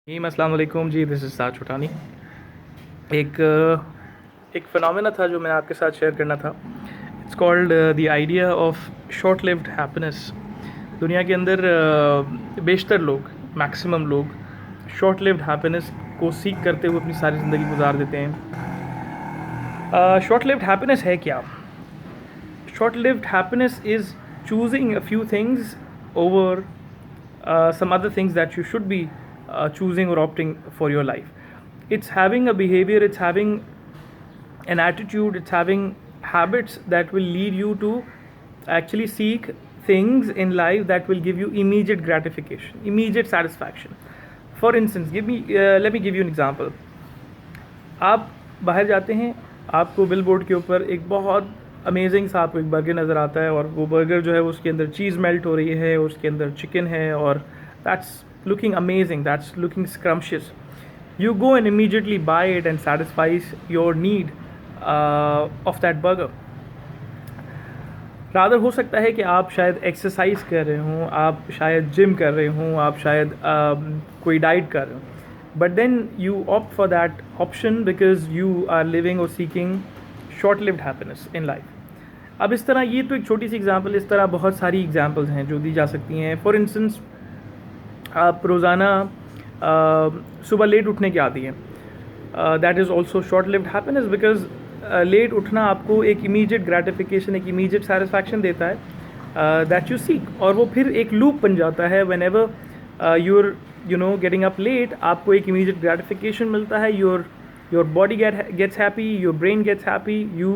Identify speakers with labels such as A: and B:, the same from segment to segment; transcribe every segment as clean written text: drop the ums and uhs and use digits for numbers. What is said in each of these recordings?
A: अस्सलाम वालेकुम जी, this is साद छोटानी। एक फ़िनोमेना था जो मैं आपके साथ शेयर करना था। It's called the idea of short lived happiness. दुनिया के अंदर बेशतर लोग, मैक्सिमम लोग शॉर्ट लिव्ड हैप्पीनेस को सीख करते हुए अपनी सारी ज़िंदगी गुजार देते हैं। शॉर्ट लिव्ड हैप्पीनेस है क्या? Short lived happiness is choosing a few things over some other things that you should be choosing or opting for your life. It's having a behavior, it's having an attitude, it's having habits that will lead you to actually seek things in life that will give you immediate gratification, immediate satisfaction. For instance, let me give you an example. आप बाहर जाते हैं, आपको bill board के ऊपर एक बहुत amazing सा आपको एक बर्गर नज़र आता है और वो बर्गर जो है उसके अंदर चीज़ मेल्ट हो रही है, उसके अंदर चिकन है और that's looking amazing, that's looking scrumptious. You go and immediately buy it and satisfies your need of that burger. Rather हो सकता है कि आप शायद एक्सरसाइज कर रहे हों, आप शायद जिम कर रहे हों, आप शायद कोई डाइट कर रहे हों, but then you opt for that option because you are living और seeking short lived happiness in life. अब इस तरह, ये तो एक छोटी सी एग्जांपल, इस तरह बहुत सारी एग्जांपल्स हैं जो दी जा सकती हैं. फॉर इंस्टेंस, आप रोज़ाना सुबह लेट उठने के आदी हैं, that is also short lived happiness because late उठना आपको एक इमीडिएट ग्रेटिफिकेशन, एक इमीडिएट सेटिस्फैक्शन देता है दैट यू सीक, और वो फिर एक लूप बन जाता है. Whenever you're getting up late, आपको एक इमीडिएट ग्रेटिफिकेशन मिलता है, your body gets happy, your brain gets happy, you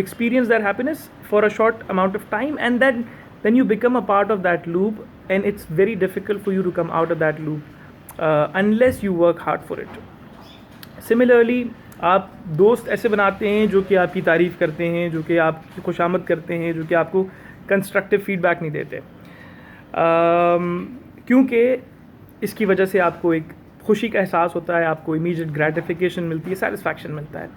A: experience that happiness for a short amount of time, and then you become a part of that loop, and it's very difficult for you to come out of that loop unless you work hard for it. Similarly, आप दोस्त ऐसे बनाते हैं जो कि आपकी तारीफ़ करते हैं, जो कि आपकी खुशामद करते हैं, जो कि आपको कंस्ट्रक्टिव फीडबैक नहीं देते, क्योंकि इसकी वजह से आपको एक खुशी का एहसास होता है, आपको इमीडिएट ग्रेटिफिकेशन मिलती है, सेटिस्फैक्शन मिलता है.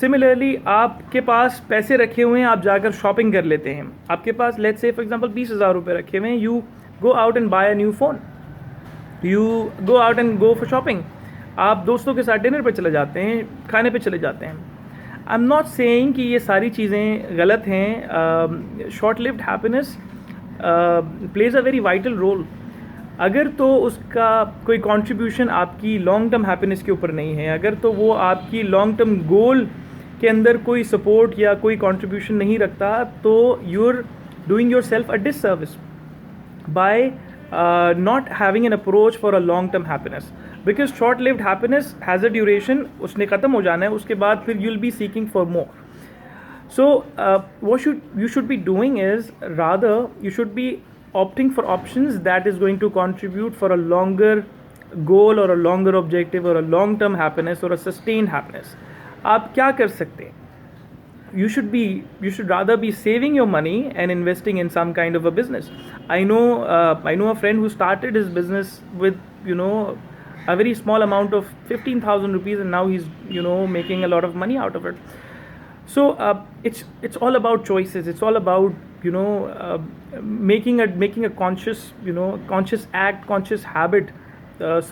A: सिमिलरली, आपके पास पैसे रखे हुए हैं, आप जाकर शॉपिंग कर लेते हैं. आपके पास लेट्स से फॉर एग्जांपल 20,000 रुपये रखे हुए हैं, you go out and buy a new phone, you go out and go for shopping. आप दोस्तों के साथ डिनर पे चले जाते हैं, खाने पे चले जाते हैं. आई एम नॉट सेइंग कि ये सारी चीज़ें गलत हैं. Short lived happiness plays a very vital role. अगर तो उसका कोई कंट्रीब्यूशन आपकी लॉन्ग टर्म हैप्पीनेस के ऊपर नहीं है, अगर तो वो आपकी लॉन्ग टर्म गोल के अंदर कोई सपोर्ट या कोई कंट्रीब्यूशन नहीं रखता, तो you are doing yourself a disservice by not having an approach for a long term happiness. Because short lived happiness has a duration, उसने ख़त्म हो जाना है, उसके बाद फिर you will be seeking for more. So what you should be doing is, rather you should be opting for options that is going to contribute for a longer goal or a longer objective or a long term happiness or a sustained happiness. आप क्या कर सकते हैं? You should rather be saving your money and investing in some kind of a business. I know a friend who started his business with a very small amount of 15,000 rupees, and now he's making a lot of money out of it. So it's all about choices. It's all about making a conscious act, conscious habit,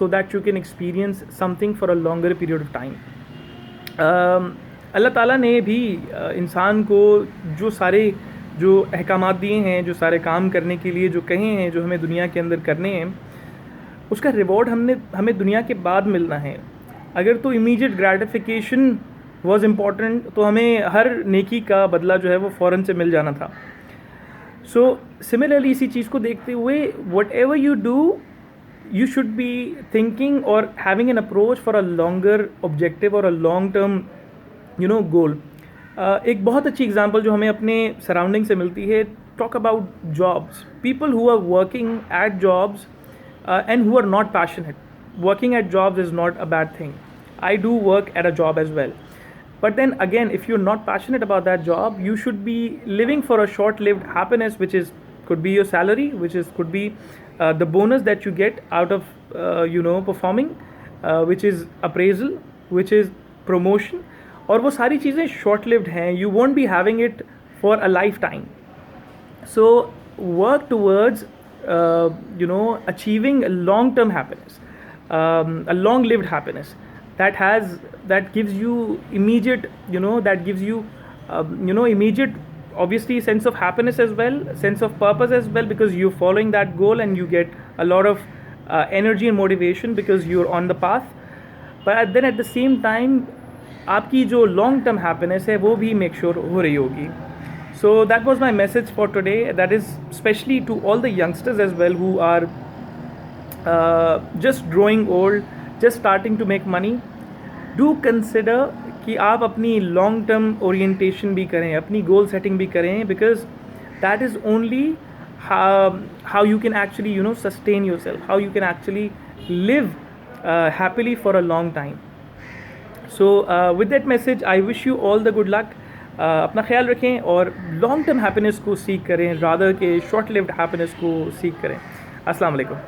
A: so that you can experience something for a longer period of time. अल्लाह ताला ने भी इंसान को जो अहकामात दिए हैं, जो सारे काम करने के लिए जो कहे हैं, जो हमें दुनिया के अंदर करने हैं, उसका रिवॉर्ड हमें दुनिया के बाद मिलना है. अगर तो इमीडिएट ग्रेटिफिकेशन वॉज इम्पॉर्टेंट, तो हमें हर नेकी का बदला जो है वो फ़ौरन से मिल जाना था. सो सिमिलरली, इसी चीज़ को देखते हुए, whatever you do, you should be thinking और having an approach for a longer objective और अ लॉन्ग टर्म गोल. एक बहुत अच्छी एग्जांपल जो हमें अपने सराउंडिंग से मिलती है, talk about jobs. People who are working at jobs and who are not passionate. Working at jobs is not a bad thing. I do work at a job as well. But then again, if you're not passionate about that job, you should be living for a short-lived happiness, which could be your salary, could be the bonus that you get out of performing, which is appraisal, which is promotion. और वो सारी चीज़ें short-lived हैं. You won't be having it for a lifetime. So work towards achieving a long-term happiness. a long lived happiness that gives you immediate, that gives you immediate, obviously, sense of happiness as well, sense of purpose as well, because you're following that goal and you get a lot of energy and motivation because you're on the path. But then at the same time आपकी जो long term happiness है वो भी make sure हो रही होगी. So that was my message for today. That is especially to all the youngsters as well who are just growing old, just starting to make money. Do consider कि आप अपनी long term orientation भी करें, अपनी goal setting भी करें, because that is only how you can actually sustain yourself, how you can actually live happily for a long time. So with that message I wish you all the good luck. अपना ख्याल रखें और long term happiness को सीख करें rather के short lived happiness को सीख करें. अस्सलाम वालेकुम.